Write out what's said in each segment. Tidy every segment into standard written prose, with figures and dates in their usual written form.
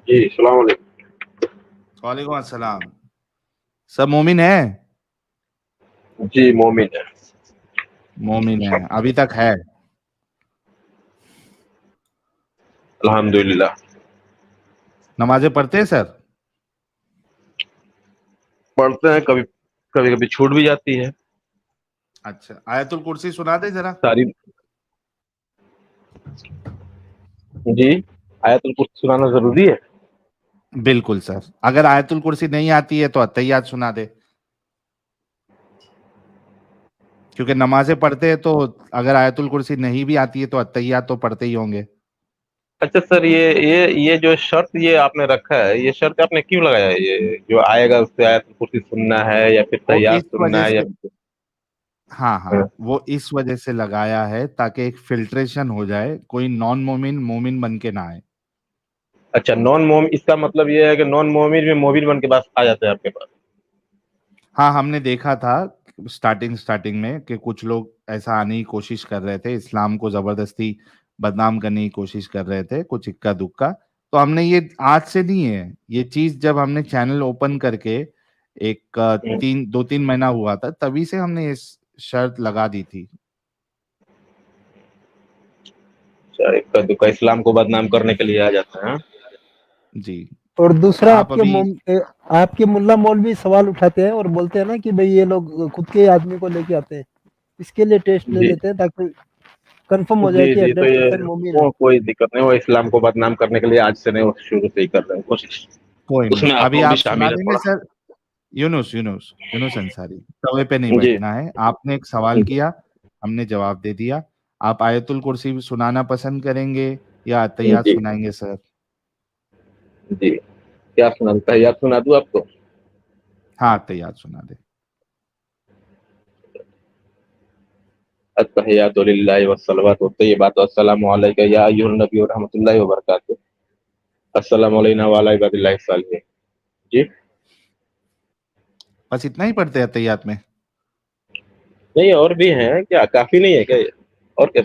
جی السلام علیکم. وعلیکم السلام. سب مومن ہے؟ جی مومن ہے. مومن ہے ابھی تک ہے؟ الحمدللہ. نمازیں پڑھتے ہیں سر؟ پڑھتے ہیں, کبھی کبھی کبھی چھوٹ بھی جاتی ہے. اچھا, آیت الکرسی سنا دے ذرا. ساری. جی آیت الکرسی سنانا ضروری ہے؟ بالکل سر, اگر آیت الکرسی نہیں آتی ہے تو اتحیات سنا دے, کیونکہ نمازیں پڑھتے ہیں تو اگر آیت الکرسی نہیں بھی آتی ہے تو اتحیات تو پڑھتے ہی ہوں گے. اچھا سر, یہ جو شرط یہ آپ نے رکھا ہے, یہ شرط آپ نے کیوں لگایا ہے؟ یہ جو آئے گا اس سے آیت الکرسی سننا ہے یا پھر وہ تحیات اس وجہ سننا ہے یا سے, ہاں وہ اس وجہ سے لگایا ہے تاکہ ایک فلٹریشن ہو جائے, کوئی نان مومن مومن بن کے نہ آئے. اچھا نان مومن, اس کا مطلب یہ ہے کہ نان مومن میں مومن بن کے پاس آ جاتے ہیں آپ کے پاس. ہاں, ہم نے دیکھا تھا سٹارٹنگ میں کہ کچھ لوگ ایسا آنے کی کوشش کر رہے تھے, اسلام کو زبردستی بدنام کرنے کی کوشش کر رہے تھے, کچھ اکا دکا. تو ہم نے یہ آج سے نہیں ہے, یہ چیز جب ہم نے چینل اوپن کر کے ایک 2-3 مہینہ ہوا تھا, تبھی سے ہم نے یہ شرط لگا دی تھی. اکا دکا اسلام کو بدنام کرنے کے لیے آ جاتا ہے. جی. اور تو دوسرا آپ ابھی آپ کے ملا مولوی سوال اٹھاتے ہیں اور بولتے ہیں نا کہ بھئی یہ لوگ خود کے آدمی کو لے کے آتے ہیں, اس کے لیے ٹیسٹ لے جی لیتے ہیں تاکہ کنفرم ہو جائے جی کہ جی, تو 100% مومن ہے. وہ کوئی دقت نہیں, وہ اسلام کو بدنام کرنے کے لیے آج سے نہیں, وہ شروع سے ہی کر رہے ہیں کوشش. کوئی اس نہیں, میں آپ ابھی لوگ بھی آپ سنا شامل ہے دیں گے تھوڑا. سر. یونس انصاری, توے پہ نہیں جی بیٹھنا ہے. آپ نے ایک سوال کیا, ہم نے جواب دے دیا. آپ آیت الکرسی سنانا پسند کریں گے یا اتحیات جی سنائیں گے سر؟ جی, کیا سنا, تحیات سنا دوں آپ کو؟ ہاں اتحیات سنا دے. التحیات للہ والصلوات والطیبات والسلام علیک یا ایھا النبی ورحمۃ اللہ وبرکاتہ. السلام علینا وعلی عباد اللہ الصالحین. جی بس اتنا ہی پڑھتے ہیں اتحیات میں؟ نہیں اور بھی ہیں کیا, کافی نہیں ہے کیا یہ؟ اور کیا؟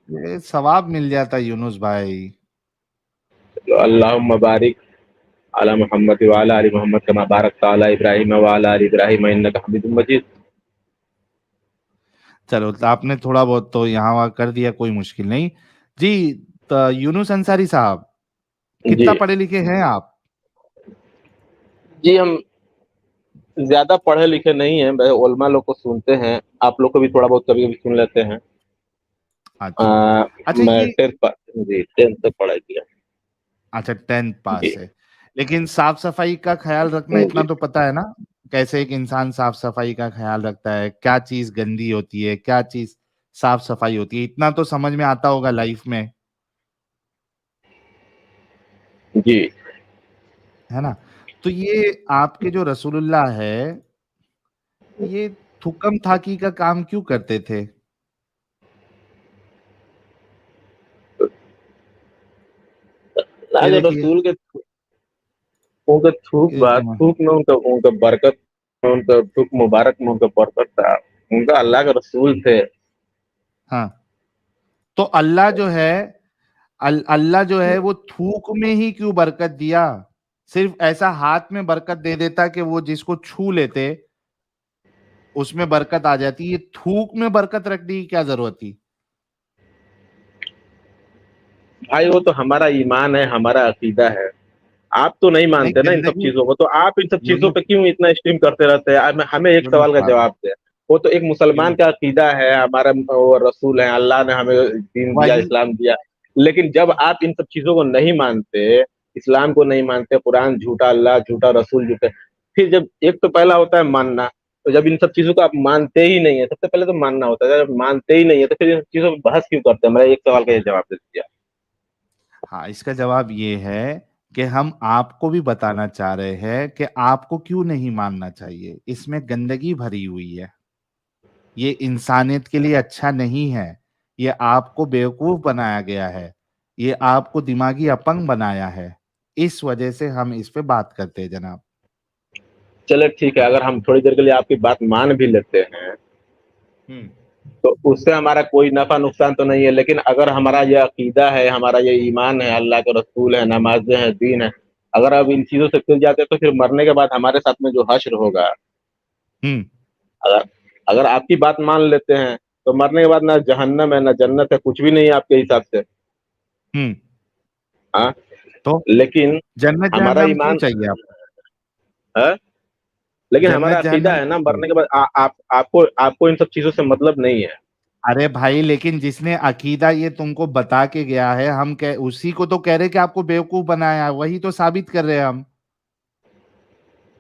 یہ ثواب مل جاتا ہے یونس بھائی. اللہم بارک علی محمد وعلی آل محمد کما بارکت علی ابراہیم وعلی آل ابراہیم انک حمید مجید. چلو, تو آپ نے تھوڑا بہت تو یہاں وہاں کر دیا, کوئی مشکل نہیں. جی تو یونس انصاری صاحب, جی کتنا پڑھے لکھے ہیں آپ؟ جی ہم زیادہ پڑھے لکھے نہیں ہیں, علماء لوگ کو سنتے ہیں, آپ لوگ کو بھی تھوڑا بہت کبھی کبھی سن لیتے ہیں. اچھا اچھا, میں یہ 10th تک پڑھائی کیا. اچھا 10th جی پاس ہے, لیکن صاف صفائی کا خیال رکھنا اتنا جی تو پتا ہے نا, کیسے ایک انسان صاف صفائی کا خیال رکھتا ہے, کیا چیز گندی ہوتی ہے, کیا چیز صاف صفائی ہوتی ہے, اتنا تو سمجھ میں آتا ہوگا لائف میں, جی ہے نا. تو یہ آپ کے جو رسول اللہ ہے, یہ تھکم تھاکی کا کام کیوں کرتے تھے؟ یہ دیکھیے, رسول کے ان کا تھوک یہ بات, دیکھیے تھوک میں ان کا برکت, ان کا تھوک مبارک میں ان کا برکت تھا. ان کا اللہ کے رسول تھے. ہاں, تو اللہ جو ہے وہ تھوک میں ہی کیوں برکت دیا؟ صرف ایسا ہاتھ میں برکت دے دیتا کہ وہ جس کو چھو لیتے اس میں برکت آ جاتی, یہ تھوک میں برکت رکھنے کی کیا ضرورت تھی؟ بھائی وہ تو ہمارا ایمان ہے, ہمارا عقیدہ ہے. آپ تو نہیں مانتے نا ان سب گندگی چیزوں کو, تو آپ ان سب چیزوں یونس پہ کیوں اتنا اسٹریم کرتے رہتے ہیں؟ ہمیں ایک یونس سوال کا صاحب جواب دیں. وہ تو ایک مسلمان یونس کا عقیدہ ہے, ہمارا وہ رسول ہے, اللہ نے ہمیں دین دیا, وہی اسلام دیا. لیکن جب آپ ان سب چیزوں کو نہیں مانتے, اسلام کو نہیں مانتے, قرآن جھوٹا, اللہ جھوٹا, رسول جھوٹے, پھر جب ایک تو پہلا ہوتا ہے ماننا, تو جب ان سب چیزوں کو آپ مانتے ہی نہیں ہے, سب سے پہلے تو ماننا ہوتا ہے. جب مانتے ہی نہیں ہے تو پھر ان چیزوں پہ بحث کیوں کرتے ہیں؟ میں ایک سوال کا یہ جواب دے دیا. ہاں, اس کا جواب یہ ہے کہ ہم آپ کو بھی بتانا چاہ رہے ہیں کہ آپ کو کیوں نہیں ماننا چاہیے. اس میں گندگی بھری ہوئی ہے, یہ انسانیت کے لیے اچھا نہیں ہے, یہ آپ کو بیوقوف بنایا گیا ہے, یہ آپ کو دماغی اپنگ بنایا ہے. اس وجہ سے ہم اس پہ بات کرتے ہیں جناب. چلے ٹھیک ہے, اگر ہم تھوڑی دیر کے لیے آپ کی بات مان بھی لیتے ہیں تو اس سے ہمارا کوئی نفع نقصان تو نہیں ہے. لیکن اگر ہمارا یہ عقیدہ ہے, ہمارا یہ ایمان ہے, اللہ کے رسول ہے, نمازیں ہیں, دین ہے, اگر آپ ان چیزوں سے کھل جاتے تو پھر مرنے کے بعد ہمارے ساتھ میں جو حشر ہوگا، ہوں اگر اگر آپ کی بات مان لیتے ہیں تو مرنے کے بعد نہ جہنم ہے نہ جنت ہے، کچھ بھی نہیں ہے آپ کے حساب سے. ہوں ہاں، تو لیکن جنت ہمارا جہنم کیوں ایمان چاہیے آپ کو؟ ہے، لیکن ہمارا جنت عقیدہ جہنم ہے نا کیوں چاہیے؟ مرنے کے بعد آپ کو ان سب چیزوں سے مطلب نہیں ہے. ارے بھائی لیکن جس نے عقیدہ یہ تم کو بتا کے گیا ہے، ہم اسی کو تو کہہ رہے کہ آپ کو بیوقوف بنایا، وہی تو ثابت کر رہے ہیں ہم.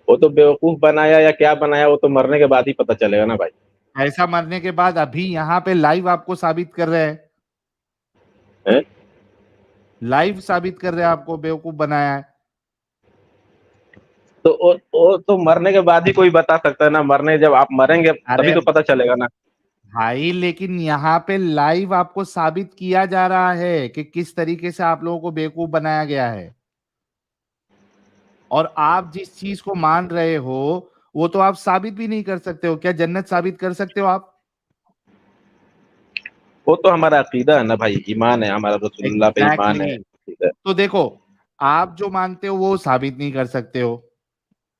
وہ تو بیوقوف بنایا یا کیا بنایا وہ تو مرنے کے بعد ہی پتہ چلے گا نا بھائی. ایسا مرنے کے بعد ابھی یہاں پہ لائیو آپ کو ثابت کر رہے ہیں، ہیں؟ لائیو ثابت کر رہے ہیں آپ کو بیوقوف بنایا ہے. تو وہ تو مرنے کے بعد ہی کوئی بتا سکتا ہے نا، مرنے جب آپ مریں گے تبھی ارے تو پتہ چلے گا نا. بھائی لیکن یہاں پہ لائیو آپ کو ثابت کیا جا رہا ہے کہ کس طریقے سے آپ لوگوں کو بیوقوف بنایا گیا ہے، اور آپ جس چیز کو مان رہے ہو وہ تو آپ ثابت بھی نہیں کر سکتے ہو. کیا جنت ثابت کر سکتے ہو آپ؟ وہ تو ہمارا عقیدہ ہے نا بھائی، ایمان ہے ہمارا، رسول اللہ پہ ایمان ہے. ایگزیکٹلی. ٹھیک ہے. تو دیکھو، آپ جو مانتے ہو وہ ثابت نہیں کر سکتے ہو،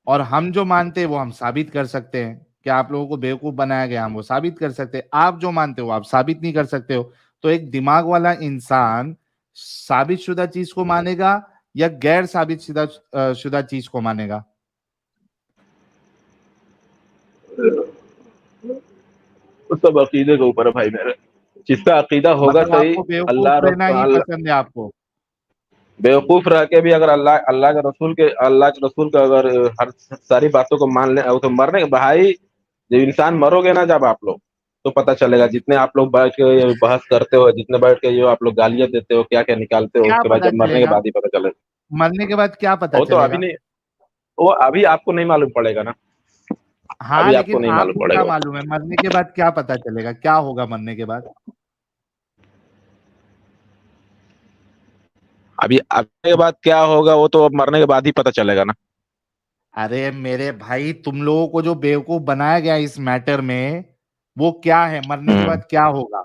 اور ہم جو مانتے ہیں وہ ہم ثابت کر سکتے ہیں کہ آپ لوگوں کو بیوقوف بنایا گیا، ہم وہ ثابت کر سکتے ہیں. آپ جو مانتے ہو آپ ثابت نہیں کر سکتے ہو. تو ایک دماغ والا انسان ثابت شدہ چیز کو مانے گا یا غیر ثابت شدہ چیز کو مانے گا؟ وہ سب عقیدے کے اوپر ہے بھائی میرے. جس کا عقیدہ ہوگا مطلب آپ صحیح، کو بیوقوف اللہ رہنا رب ہی اللہ پسند ہے آپ کو؟ بیوقوف رہ کے بھی اگر اللہ کے رسول کا اگر ہر ساری باتوں کو مان لیں تو مرنے کے بھائی جب انسان مرو گے نا، جب آپ لوگ تو پتہ چلے گا. جتنے آپ لوگ بیٹھ کے یہ بحث کرتے ہو، جتنے بیٹھ کے یہ آپ لوگ گالیاں دیتے ہو، کیا کیا نکالتے ہو، اس کیا کے بعد پتا جب مرنے چلے کے گا؟ بعد ہی پتہ چلے گا. مرنے کے بعد کیا پتا وہ تو چلے ابھی گا؟ نہیں، وہ ابھی آپ کو نہیں معلوم پڑے گا نا. ہاں ابھی آپ کو لیکن نہیں آپ معلوم کو پڑے کیا گا. معلوم ہے مرنے کے بعد کیا پتا چلے گا، کیا ہوگا مرنے کے بعد؟ ابھی مرنے کے بعد کیا ہوگا وہ تو اب مرنے کے بعد ہی پتہ چلے گا نا. ارے میرے بھائی، تم لوگوں کو جو بیوقوف بنایا گیا اس میٹر میں وہ کیا ہے؟ مرنے کے بعد کیا ہوگا؟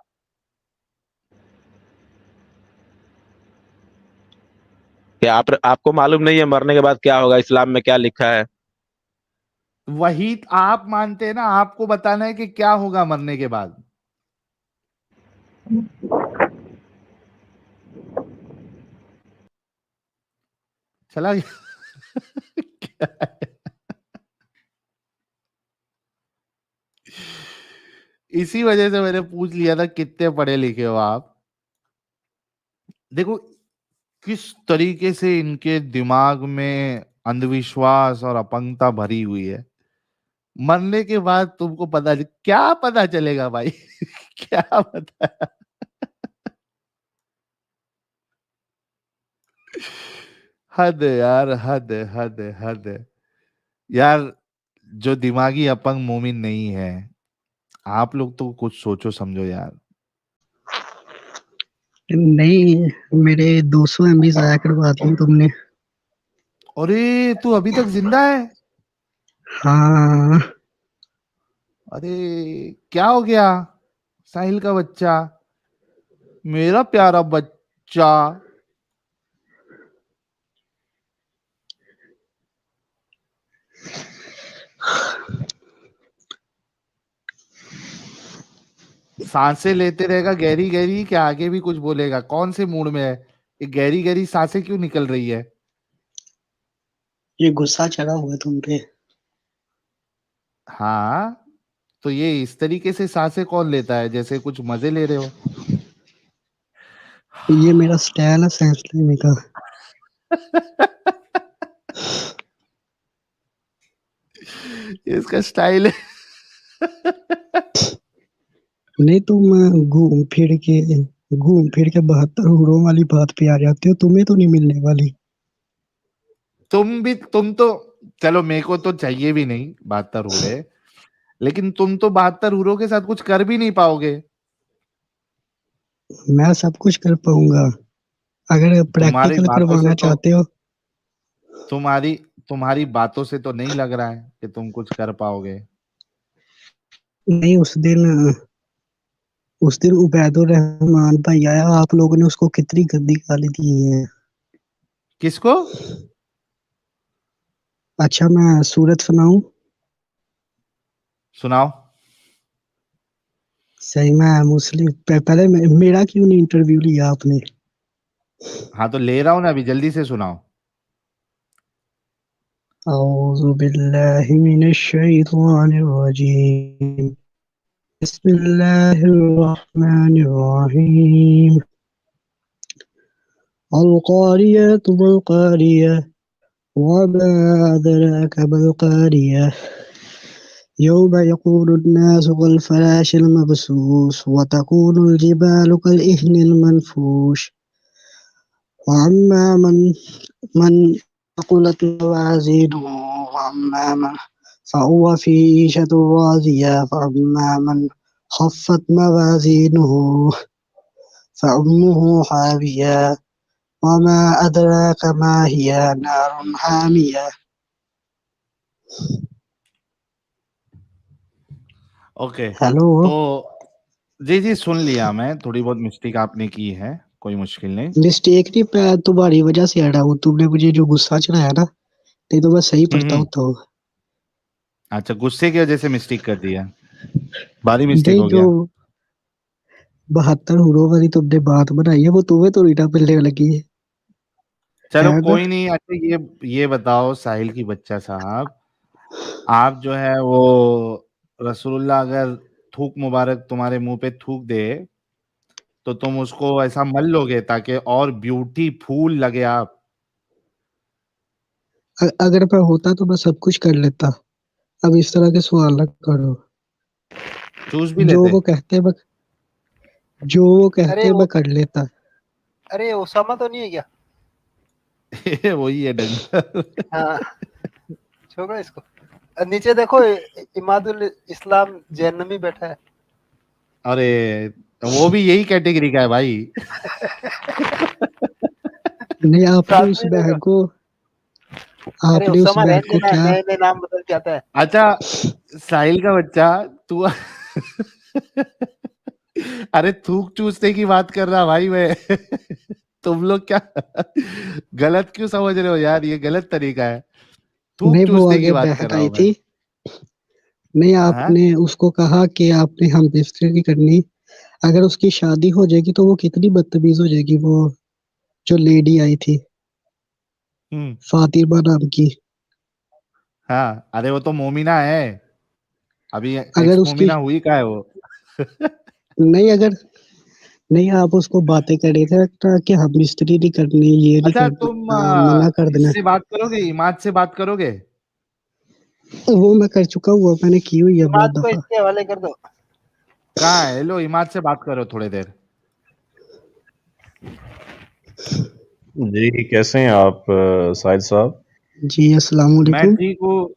کیا آپ کو معلوم نہیں ہے مرنے کے بعد کیا ہوگا؟ اسلام میں کیا لکھا ہے؟ وہی آپ مانتے ہیں نا، آپ کو بتانا ہے کہ کیا ہوگا مرنے کے بعد. چلا گیا. اسی وجہ سے میں نے پوچھ لیا تھا کتنے پڑھے لکھے ہو آپ. دیکھو کس طریقے سے ان کے دماغ میں اندھ وشواس اور اپنگتا بھری ہوئی ہے. مرنے کے بعد تم کو کیا پتا چلے گا بھائی؟ کیا پتا. حد ہے یار، حد ہے، حد ہے، حد ہے یار. جو دماغی اپنگ مومن نہیں ہے، آپ لوگ تو کچھ سوچو سمجھو یار. نہیں، میرے 200 MB ضائع کروا دی تم نے. ارے تو ابھی تک زندہ ہے؟ ہاں. ارے کیا ہو گیا ساحل کا بچہ، میرا پیارا بچہ؟ سانسیں لیتے رہے گا گہری گہری، کہ آگے بھی کچھ بولے گا؟ کون سے موڈ میں ہے یہ گہری گہری سانسیں کیوں نکل رہی ہے؟ یہ غصہ چڑھا ہوا ہے تم پہ. ہاں تو یہ اس طریقے سے سانسیں کون لیتا ہے جیسے کچھ مزے لے رہے ہو؟ یہ میرا سٹائل ہے سانس لینے کا. اس کا سٹائل ہے. نہیں تم گھوم پھر کے 72 ہوروں والی بات پہ آ جاتے ہو، تمہیں تو نہیں ملنے والی. تم تو چلو، میرے کو تو چاہیے بھی نہیں 72 ہورے، لیکن تم تو 72 ہوروں کے ساتھ کچھ کر بھی نہیں پاؤ گے. میں سب کچھ کر پاؤں گا اگر تمہاری پریکٹیکل باتوں سے کروانا تو چاہتے ہو. تمہاری باتوں سے تو نہیں لگ رہا ہے کہ تم کچھ کر پاؤ گے. نہیں، اس دن عبید الرحمان بھائی آیا، آپ لوگوں نے اس کو کتنی گندی گالی دی ہے. کس کو؟ اچھا میں سورت سناؤں؟ سناؤ. صحیح میں مسلم پہلے میرا کیوں نہیں انٹرویو لیا آپ نے؟ ہاں تو لے رہا ہوں نا ابھی، جلدی سے سناؤ. اعوذ باللہ من الشیطان الرجیم بسم اللہ الرحمن الرحیم القاریۃ بالقاریہ وما ادراک بالقاریہ یوم یقول الناس كالفراش المبثوث وتكون الجبال كالعهن المنفوش وأما من ثقلت موازينه فهو في عيشة راضية فأما من خفت موازينه فأمه حاوية وما أدراك ما هي نار حامية. اوکے ہیلو تو جی سن لیا میں، تھوڑی بہت مسٹیک آپ نے کی ہے، کوئی مشکل نہیں. مسٹیک نہیں، میں تمہاری وجہ سے ہٹا ہوں. تم نے مجھے جو غصہ چڑھایا نا، نہیں تو میں صحیح پڑھتا ہوتا ہوں. اچھا غصے کی وجہ سے مسٹیک کر دیا، بھاری مسٹیک نہیں، ہو جو گیا. 72 ہوروں والی تم نے بات بنائی ہے وہ تمہیں تو ریٹا ملنے لگی ہے. چلو ہے نا؟ کوئی نہیں. اچھا یہ بتاؤ ساحل کی بچہ صاحب، آپ جو ہے وہ رسول اللہ اگر تھوک مبارک تمہارے منہ پہ تھوک دے تو تم اس کو ایسا مل لو گے تاکہ اور بیوٹی پھول لگے آپ؟ اگر میں ہوتا تو میں سب کچھ کر لیتا. اب اس طرح کے سوال نہ کرو. چوز بھی جو لیتے؟ وہ کہتے میں کر لیتا. ارے اسامہ تو نہیں ہے کیا؟ وہی ہے ڈنگر. ہاں چھوڑو اس کو. نیچے دیکھو اماد الاسلام جہنمی بیٹھا ہے. ارے وہ بھی یہی کیٹیگری کا ہے بھائی. نہیں، آپ نے ساتھ اس میں بہن دیکھو. ارے اس اسامہ بہن رہنے کو دینا، کیا نئے نئے نام بدل کے آتا ہے. اچھا ساحل کا بچہ تو ارے تھوک چوسنے کی بات کر رہا بھائی میں. تم لوگ کیا غلط کیوں سمجھ رہے ہو یار؟ یہ غلط طریقہ ہے. تھوک نہیں، وہ چوسنے کی آگے بات کر بہن رہا آئی ہوں میں. تھی. نہیں، آپ ہاں نے اس کو کہا کہ آپ نے ہم بستری کرنی. اگر اس کی شادی ہو جائے گی تو وہ کتنی بدتمیز ہو جائے گی. وہ جو لیڈی آئی تھی فاطمہ نام کی. ہاں ارے وہ تو مومنہ ہے، ابھی اگر نیکسٹ اس کی مومنہ ہوئی کا ہے وہ. نہیں آپ اس کو باتیں کر رہے تھے کہ ہم مستری نہیں کرنی، یہ نہیں اچھا تم کرنا، منع کر اس دینا. سے بات کرو گے، اماد سے بات کرو گے؟ وہ میں کر چکا ہوں، میں نے کی ہوئی ہے اماد بہت کو دفعہ. اس کے حوالے کر دو. کہاں ہے؟ لو اماد سے بات کرو تھوڑے دیر. جی کیسے ہیں آپ ساحل صاحب؟ جی السلام میں علیکم. ٹھیک ہوں.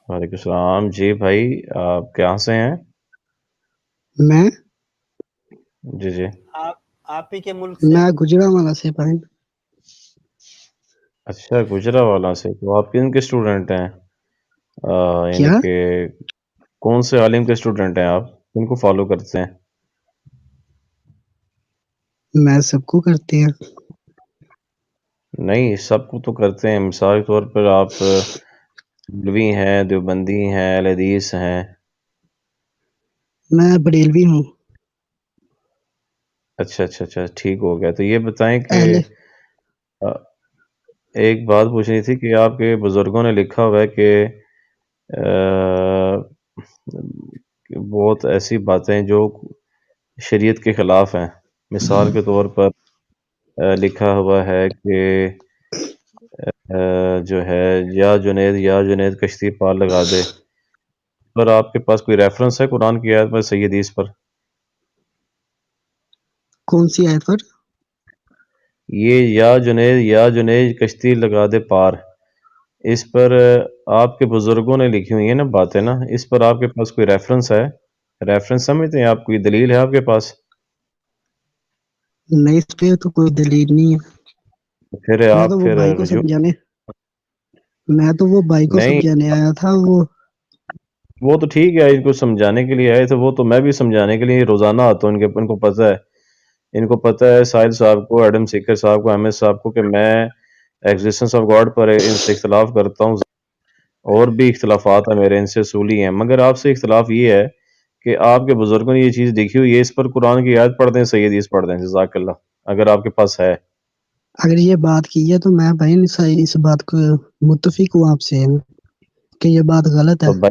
وعلیکم السلام. جی بھائی آپ کہاں سے ہیں؟ میں جی آپ ہی کے ملک سے. میں گجرانوالہ سے بہن. اچھا گجرانوالہ سے. تو آپ کن کے اسٹوڈنٹ ہیں؟ یعنی کیا؟ کہ کون سے عالم کے اسٹوڈنٹ ہیں آپ؟ کن کو فالو کرتے ہیں؟ میں سب کو کرتے ہیں. نہیں سب کو تو کرتے ہیں، مثال کے طور پر آپ مولوی ہیں، دیوبندی ہیں، اہل حدیث ہیں. میں بریلوی ہوں. اچھا ٹھیک ہو گیا. تو یہ بتائیں کہ اہل ایک بات پوچھنی تھی کہ آپ کے بزرگوں نے لکھا ہوا ہے کہ بہت ایسی باتیں جو شریعت کے خلاف ہیں. مثال کے طور پر لکھا ہوا ہے کہ جو ہے یا جنید کشتی پار لگا دے. پر آپ کے پاس کوئی ریفرنس ہے قرآن کی آیت پر، صحیح حدیث پر؟ کون سی آیت پر؟ یہ یا جنید کشتی لگا دے پار، اس پر آپ کے بزرگوں نے لکھی ہوئی ہیں نا باتیں نا، اس پر آپ کے پاس کوئی ریفرنس ہے؟ ریفرنس سمجھتے ہیں آپ؟ کوئی دلیل ہے آپ کے پاس؟ نہیں، اس پہ تو کوئی دلیل نہیں ہے. پھر میں آپ تو وہ پھر بھائی کو وجود نہیں، سمجھانے آیا تھا. وہ تو ٹھیک ہے، ان کو سمجھانے کے لیے آئے تھے. وہ تو میں بھی سمجھانے کے لیے روزانہ آتا ہوں. ان کو پتہ ہے، ساحل صاحب کو، ایڈم سیکر صاحب کو، احمد صاحب کو کہ میں ایگزسٹنس آف گاڈ پر ان سے اختلاف کرتا ہوں، اور بھی اختلافات ہیں میرے، ان سے اصولی ہیں، مگر آپ سے اختلاف یہ ہے کہ آپ کے بزرگوں نے یہ چیز دیکھی ہوئی ہے، اس پر قرآن کی آیت پڑھ دیں، صحیح حدیث پڑھ دیں، جزاک اللہ، اگر آپ کے پاس ہے۔ اگر یہ بات کی ہے تو میں بھائی اس بات کو متفق ہوں آپ سے کہ یہ بات غلط ہے۔ تو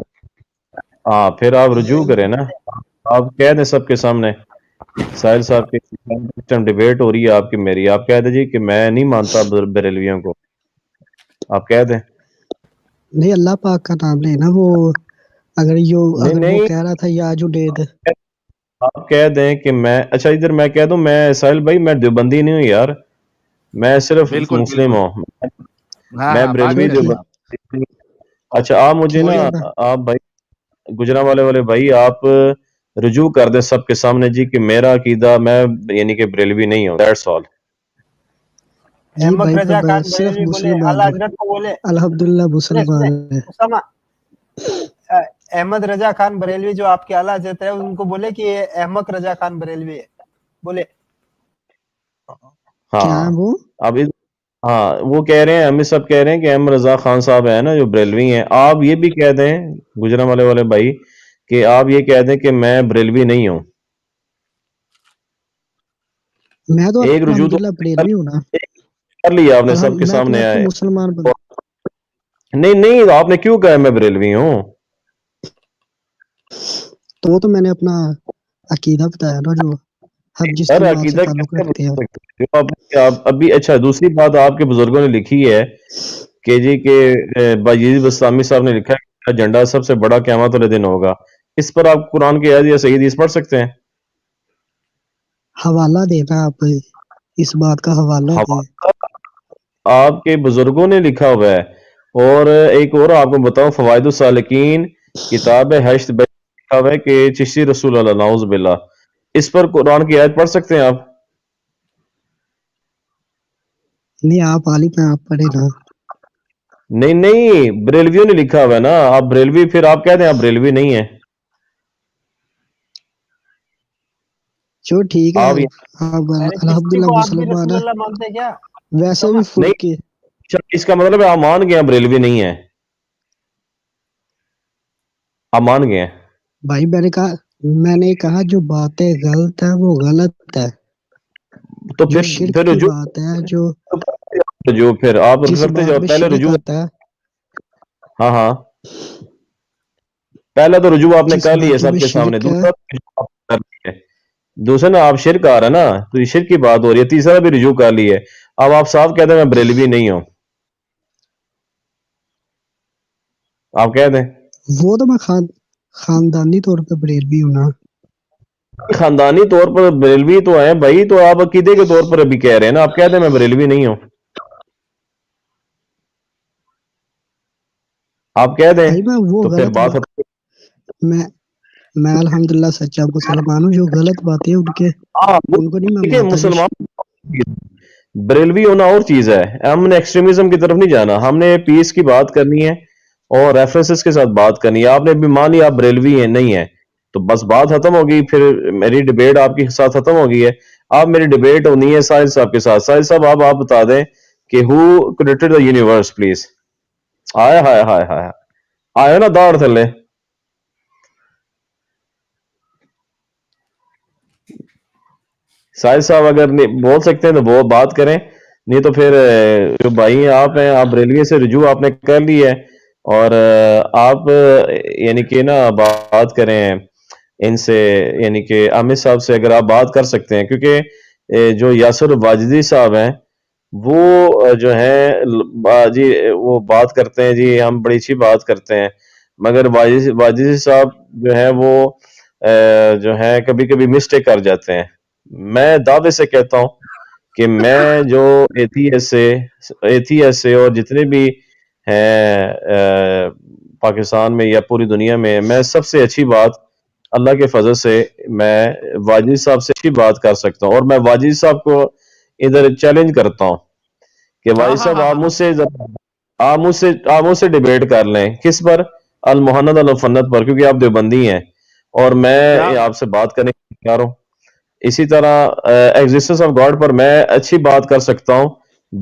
ہاں پھر آپ رجوع کریں نا، آپ کہہ دیں سب کے سامنے، ساحل صاحب کے ڈیبیٹ ہو رہی ہے آپ کی میری، آپ کہہ دیں جی کہ میں نہیں مانتا بریلویوں کو، آپ کہہ دیں۔ نہیں اللہ پاک کا نام لینا، وہ اگر وہ نہیں کہہ رہا تھا یا جو ڈید آپ کہہ دیں کہ میں، اچھا ادھر میں کہہ دوں، میں ساحل بھائی میں دیوبندی نہیں ہوں یار، میں صرف بالکل مسلم بالکل، ہوں، ہاں میں ہاں، بات بریلوی پھر کریں ٹھیک آپ، دیوبندی۔ اچھا آپ مجھے نا، ٹھیک ہے نا، آپ بھائی گجرا والے بھائی آپ رجوع کر دیں سب کے سامنے جی کہ میرا عقیدہ، میں یعنی کہ بریلوی نہیں ہوں، دیٹس آل۔ جی احمد بھائی رضا خان صرف بریلوی بولے مسلمان اعلیٰ ہے، حضرت کو بولے، الحمدللہ سنے مسلمان ہے۔ اسامہ، احمد رضا خان بریلوی جو آپ کے اعلیٰ حضرت ہے ان کو بولے کہ یہ احمد رضا خان بریلوی ہے، بولے کیا ہاں ہے وہ؟ اب ہاں وہ کہہ رہے ہیں، ہمیں سب کہہ رہے ہیں کہ احمد رضا خان صاحب ہیں نا جو بریلوی ہیں، آپ یہ بھی کہہ دیں گجرا والے بھائی کہ آپ یہ کہہ دیں کہ میں بریلوی نہیں ہوں، میں تو ایک رجوع تو الحمدللہ بریلوی ہوں نا، کر لیا آپ نے سب کے میں اپنے سامنے آپ کو آئے۔ مسلمان بنا، نہیں آپ نے کیوں کہا میں بریلوی ہوں؟ تو میں نے اپنا عقیدہ بتایا نا، جو ہم جس سر جماعت سے عقیدہ تعلق کیسے رکھتے ہیں۔ بتا سکتے ہیں؟ جو آپ ابھی، اچھا دوسری بات آپ کے بزرگوں نے لکھی ہے کہ جی کہ باجید بستامی صاحب نے لکھا ہے کہ ایجنڈا سب سے بڑا قیامت والے دن ہوگا، اس پر آپ قرآن کی آیت یا صحیح حدیث پڑھ سکتے ہیں؟ حوالہ دینا، آپ اس بات کا حوالہ دیں۔ آپ کے بزرگوں نے لکھا ہوا ہے، اور ایک اور آپ کو بتاؤں، فوائد السالکین کتاب حشت میں لکھا ہوا ہے کہ چشتی رسول اللہ، نعوذ باللہ، اس پر قرآن کی آیت پڑھ سکتے ہیں آپ؟ نہیں آپ عالم ہیں، آپ پڑھے نا۔ نہیں بریلویوں نے لکھا ہوا ہے نا، آپ بریلوی، پھر آپ کہہ دیں آپ بریلوی نہیں ہیں، چلو ٹھیک ہے، آپ آپ یعنی چشتی الحمدللہ کو آپ بھی مسلمان رسول ہے، اللہ مانتے کیا ویسے اسامہ؟ بھی نہیں، فرقے۔ اس کا مطلب ہے آپ مان گئے ہیں بریلوی نہیں ہیں، آپ مان گئے ہیں۔ بھائی میں نے کہا جو باتیں غلط ہے وہ غلط ہے، تو جو شرک پھر کی رجوع، بات ہے، جو پھر آپ جس کرتے بات جاؤ، میں پہلے شرک رجوع، آتا ہے، ہاں پہلا تو رجوع آپ نے جس کر لی ہے باتوں سب میں کے سامنے، شرک ہے، دوسرا رجوع آپ نے کر لی ہے، دوسرا نا آپ شرک آ رہا ہے نا، تو یہ شرک کی بات ہو رہی ہے، تیسرا بھی رجوع کر لی ہے، اب آپ صاف کہتے ہیں میں بریلوی نہیں ہوں، آپ کہہ دیں وہ تو میں خاندانی طور پہ بریلوی ہوں نا۔ خاندانی طور پر بریلوی تو ہیں بھائی، تو آپ عقیدے کے طور پر ابھی کہہ رہے ہیں نا، آپ کہہ دیں میں بریلوی نہیں ہوں، آپ کہہ دیں بھائی میں وہ تو پھر غلط بات میں الحمدللہ سچا مسلمان ہوں، جو غلط باتیں ان ہاں کو نہیں میں ٹھیک ہے، مانتا، جو مسلمان بریلوی ہونا اور چیز ہے، ہم نے ایکسٹریمزم کی طرف نہیں جانا، ہم نے پیس کی بات کرنی ہے اور ریفرنسز کے ساتھ بات کرنی ہے، آپ نے بھی مان لیا آپ بریلوی ہیں نہیں ہے تو بس بات ختم ہوگی، پھر میری ڈیبیٹ آپ کے ساتھ ختم ہوگی ہے، آپ میری ڈیبیٹ ہونی ہے ساحل صاحب کے ساتھ، ساحل صاحب آپ بتا دیں کہ who created the universe please, آئے ہائے ہائے ہائے آئے نا داڑ تھلے، ساحل صاحب اگر بول سکتے ہیں تو وہ بات کریں، نہیں تو پھر جو بھائی ہیں آپ بریلوی سے رجوع آپ نے کر لی ہے، اور آپ یعنی کہ نا بات کریں ان سے، یعنی کہ عامر صاحب سے اگر آپ بات کر سکتے ہیں، کیونکہ جو یاسر واجدی صاحب ہیں وہ جو ہیں جی وہ بات کرتے ہیں جی ہم بڑی اچھی بات کرتے ہیں، مگر واجدی صاحب جو ہیں وہ جو ہیں کبھی کبھی مسٹیک کر جاتے ہیں، میں دعوے سے کہتا ہوں کہ میں جو ایتھیس سے اور جتنے بھی ہیں پاکستان میں یا پوری دنیا میں سب سے اچھی بات اللہ کے فضل سے میں واجد صاحب سے اچھی بات کر سکتا ہوں، اور میں واجد صاحب کو ادھر چیلنج کرتا ہوں کہ واجد صاحب آپ مجھ سے ڈیبیٹ کر لیں، کس پر؟ المحند المفند پر، کیونکہ آپ دیوبندی ہیں اور میں آپ سے بات کرنے کی تیار ہوں، اسی طرح ایگزسٹنس آف گاڈ پر میں اچھی بات کر سکتا ہوں،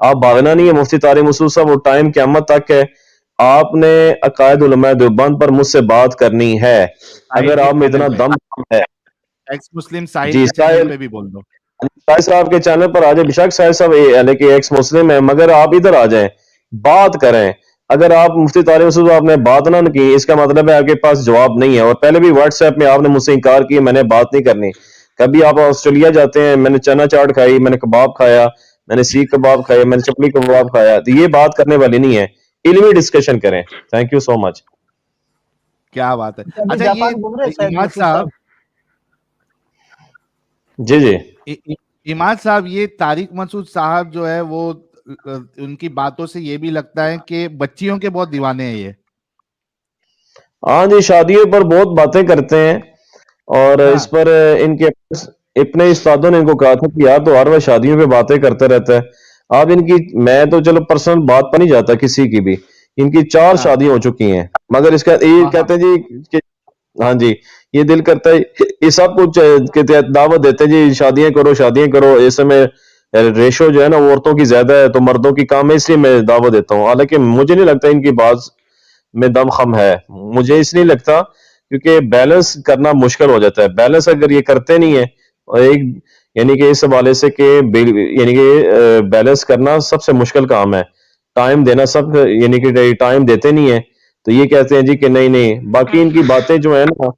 آپ بھاگنا نہیں ہے مفتی طارق مسعود صاحب, وہ ٹائم قیامت تک ہے. آپ نے عقائد علماء دیوبند پر مجھ سے بات کرنی ہے. اگر آپ میں اتنا دم ہے, ایکس مسلم ساحل جی کے چینل پہ بھی بول دو. ساحل صاحب کے چینل پر آ جائیں. بشک ساحل صاحب لیکن ایکس مسلم ہے, مگر آپ ادھر آ جائیں, بات کریں. اگر آپ مفتی طارق مسعود آپ نے بات نہ کی, اس کا مطلب ہے آپ کے پاس جواب نہیں ہے. اور پہلے بھی واٹس ایپ میں آپ نے مجھ سے انکار کیا, میں نے بات نہیں کرنی. کبھی آپ آسٹریلیا جاتے ہیں, میں نے چنا چاٹ کھائی, میں نے کباب کھایا, میں نے سیخ کباب کھایا, میں نے چپلی کباب کھایا, تو یہ بات کرنے والی نہیں ہے. علمی ڈسکشن کریں. تھینک یو سو مچ. کیا بات ہے. ابھی اچھا جاپان گھوم رہے یہ ہیں شاید عماد مسعود صاحب, صاحب. جی جی عماد صاحب, یہ طارق مسعود صاحب جو ہے وہ ان کی باتوں سے یہ بھی لگتا ہے کہ بچیوں کے بہت دیوانے ہیں یہ. ہاں جی, شادیوں پر بہت باتیں کرتے ہیں, اور ہاں. اس پر ان کے اپنے استادوں نے ان کو کہا تھا کہ یار تو ہر وقت شادیوں پہ باتیں کرتے رہتا ہے. آپ ان کی, میں تو چلو پرسنل بات پر نہیں جاتا کسی کی بھی, ان کی 4 ہاں. شادیاں ہو چکی ہیں, مگر اس کا یہ ہاں. کہتے ہیں جی کہ ہاں جی یہ دل کرتا ہے, یہ سب کچھ دعوت دیتے ہیں جی شادیاں کرو شادیاں کرو. اس میں ریشو جو ہے نا عورتوں کی زیادہ ہے تو مردوں کی کم ہے, اس لیے میں دعوت دیتا ہوں. حالانکہ مجھے نہیں لگتا ان کی بات میں دم خم ہے, مجھے اس لیے لگتا کیونکہ بیلنس کرنا مشکل ہو جاتا ہے. بیلنس اگر یہ کرتے نہیں ہیں, اور ایک یعنی کہ اس حوالے سے کہ یعنی کہ بیلنس کرنا سب سے مشکل کام ہے. ٹائم دینا سب, یعنی کہ ٹائم دیتے نہیں ہیں, تو یہ کہتے ہیں جی کہ نہیں نہیں. باقی ان کی باتیں جو ہیں نا,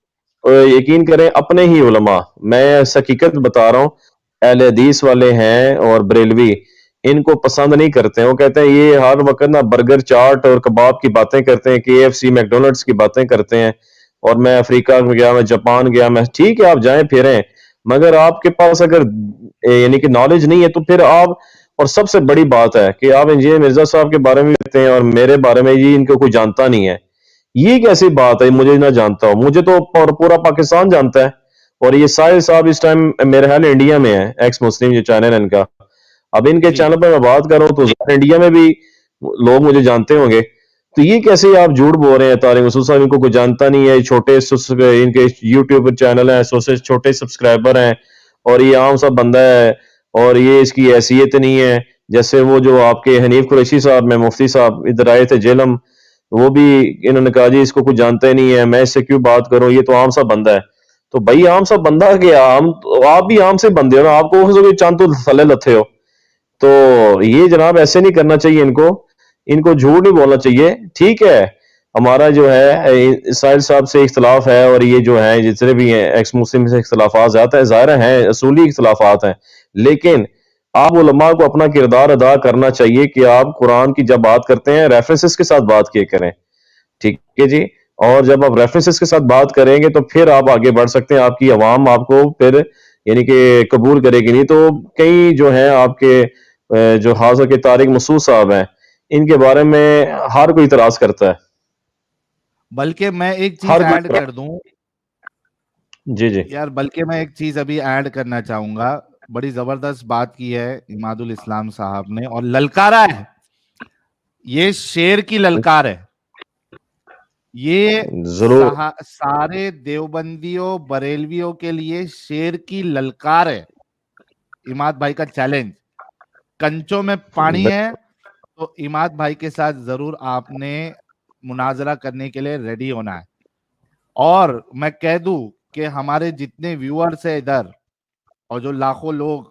یقین کریں اپنے ہی علماء, میں حقیقت بتا رہا ہوں, اہل حدیث والے ہیں اور بریلوی ان کو پسند نہیں کرتے ہیں. وہ کہتے ہیں یہ ہر وقت نا برگر چاٹ اور کباب کی باتیں کرتے ہیں, KFC میکڈونلڈس کی باتیں کرتے ہیں, اور میں افریقہ میں گیا, میں جاپان گیا, میں ٹھیک ہے آپ جائیں پھریں, مگر آپ کے پاس اگر یعنی کہ نالج نہیں ہے تو پھر آپ, اور سب سے بڑی بات ہے کہ آپ انجینئر مرزا صاحب کے بارے میں کہتے ہیں اور میرے بارے میں جی ان کو کوئی جانتا نہیں ہے. یہ کیسی بات ہے, مجھے نہ جانتا ہو؟ مجھے تو پورا پاکستان جانتا ہے. اور یہ ساحل صاحب اس ٹائم میرے خیال انڈیا میں ہے, ایکس مسلم جو چینل ہے ان کا. اب ان کے جی. چینل پہ میں بات کروں تو انڈیا میں بھی لوگ مجھے جانتے ہوں گے. تو یہ کیسے آپ جھوٹ بول رہے ہیں طارق مسعود صاحب ان کو کوئی جانتا نہیں ہے؟ چھوٹے ان کے یوٹیوب چینل ہیں, چھوٹے سبسکرائبر ہیں, اور یہ عام سا بندہ ہے, اور یہ اس کی حیثیت نہیں ہے. جیسے وہ جو آپ کے حنیف قریشی صاحب میں مفتی صاحب ادھر آئے تھے جیلم, وہ بھی انہوں نے کہا جی اس کو کچھ جانتا ہی نہیں ہے, میں اس سے کیوں بات کروں, یہ تو عام سا بندہ ہے. تو بھائی عام سا بندہ کیا, آپ بھی عام سے بندے ہو نا, آپ کو چاند تو تھلے لتھے ہو. تو یہ جناب ایسے نہیں کرنا چاہیے ان کو جھوٹ نہیں بولنا چاہیے. ٹھیک ہے ہمارا جو ہے ساحل صاحب سے اختلاف ہے, اور یہ جو ہے جتنے بھی ہیں ایکس مسلم سے اختلافات زیادہ ہے, ظاہر ہیں اصولی اختلافات ہیں, لیکن آپ علماء کو اپنا کردار ادا کرنا چاہیے کہ آپ قرآن کی جب بات کرتے ہیں ریفرنسز کے ساتھ بات کیے کریں. ٹھیک ہے جی, اور جب آپ ریفرنسز کے ساتھ بات کریں گے تو پھر آپ آگے بڑھ سکتے ہیں. آپ کی عوام آپ کو پھر یعنی کہ قبول کرے گی. نہیں تو کئی جو ہیں آپ کے جو حاضر کے طارق مسعود صاحب ہیں, ان کے بارے میں ہر کوئی اعتراض کرتا ہے. بلکہ میں ایک چیز ہر ایڈ کوئی کر دوں جی جی یار, بلکہ میں ایک چیز ابھی ایڈ کرنا چاہوں گا. بڑی زبردست بات کی ہے عماد الاسلام صاحب نے, اور للکارا ہے, یہ شیر کی للکار ہے. یہ ضرور سارے دیوبندیوں بریلویوں کے لیے شیر کی للکار ہے. عماد بھائی کا چیلنج, کنچوں میں پانی ہے تو عماد بھائی کے ساتھ ضرور آپ نے مناظرہ کرنے کے لیے ریڈی ہونا ہے. اور میں کہہ دوں کہ ہمارے جتنے ویورز ہیں ادھر, اور جو لاکھوں لوگ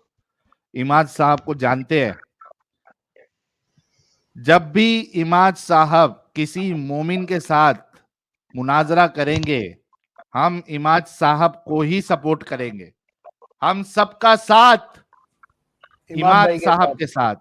عماد صاحب کو جانتے ہیں, جب بھی عماد صاحب کسی مومن کے ساتھ مناظرہ کریں گے, ہم عماد صاحب کو ہی سپورٹ کریں گے. ہم سب کا ساتھ عماد صاحب کے ساتھ.